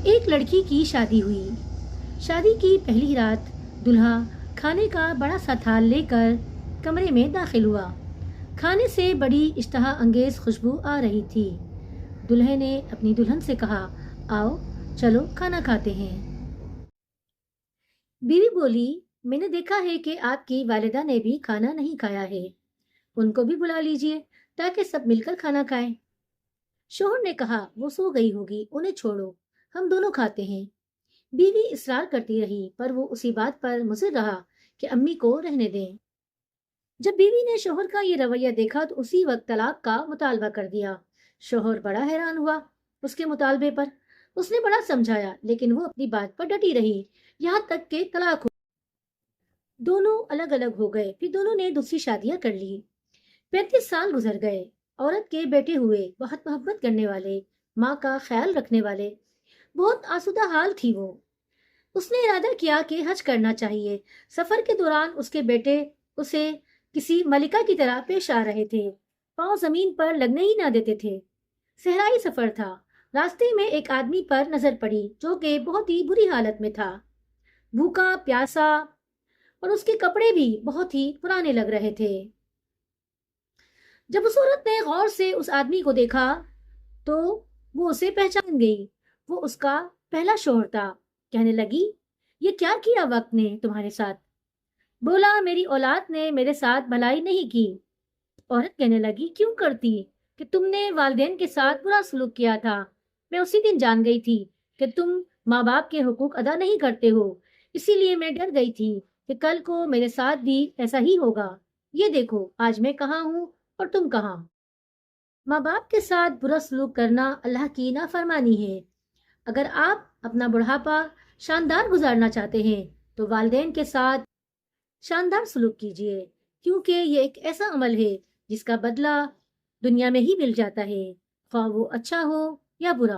ایک لڑکی کی شادی ہوئی۔ شادی کی پہلی رات دلہا کھانے کا بڑا سا تھال لے کر کمرے میں داخل ہوا۔ کھانے سے بڑی اشتہا انگیز خوشبو آ رہی تھی۔ دلہے نے اپنی دلہن سے کہا، آؤ چلو کھانا کھاتے ہیں۔ بیوی بولی، میں نے دیکھا ہے کہ آپ کی والدہ نے بھی کھانا نہیں کھایا ہے، ان کو بھی بلا لیجئے تاکہ سب مل کر کھانا کھائیں۔ شوہر نے کہا، وہ سو گئی ہوگی، انہیں چھوڑو، ہم دونوں کھاتے ہیں۔ بیوی اصرار کرتی رہی پر وہ اسی بات پر مصر رہا کہ امی کو رہنے دیں۔ جب بیوی نے شوہر کا یہ رویہ دیکھا تو اسی وقت طلاق کا مطالبہ کر دیا۔ شوہر بڑا حیران ہوا اس کے مطالبے پر۔ اس نے بڑا سمجھایا لیکن وہ اپنی بات پر ڈٹی رہی، یہاں تک کہ طلاق ہو۔ دونوں الگ الگ ہو گئے، پھر دونوں نے دوسری شادیاں کر لی۔ 35 سال گزر گئے۔ عورت کے بیٹے ہوئے، بہت محبت کرنے والے، ماں کا خیال رکھنے والے، بہت آسودہ حال تھی وہ۔ اس نے ارادہ کیا کہ حج کرنا چاہیے۔ سفر کے دوران اس کے بیٹے اسے کسی ملکہ کی طرح پیش آ رہے تھے، پاؤں زمین پر لگنے ہی نہ دیتے تھے۔ صحرائی سفر تھا۔ راستے میں ایک آدمی پر نظر پڑی جو کہ بہت ہی بری حالت میں تھا، بھوکا پیاسا، اور اس کے کپڑے بھی بہت ہی پرانے لگ رہے تھے۔ جب اس عورت نے غور سے اس آدمی کو دیکھا تو وہ اسے پہچان گئی۔ وہ اس کا پہلا شوہر تھا۔ کہنے لگی، یہ کیا کیا وقت نے تمہارے ساتھ؟ بولا، میری اولاد نے میرے ساتھ بھلائی نہیں کی۔ عورت کہنے لگی، کیوں کرتی؟ کہ تم نے والدین کے ساتھ برا سلوک کیا تھا۔ میں اسی دن جان گئی تھی کہ تم ماں باپ کے حقوق ادا نہیں کرتے ہو، اسی لیے میں ڈر گئی تھی کہ کل کو میرے ساتھ بھی ایسا ہی ہوگا۔ یہ دیکھو آج میں کہاں ہوں اور تم کہاں۔ ماں باپ کے ساتھ برا سلوک کرنا اللہ کی نافرمانی ہے۔ اگر آپ اپنا بڑھاپا شاندار گزارنا چاہتے ہیں تو والدین کے ساتھ شاندار سلوک کیجیے، کیونکہ یہ ایک ایسا عمل ہے جس کا بدلہ دنیا میں ہی مل جاتا ہے، خواہ وہ اچھا ہو یا برا۔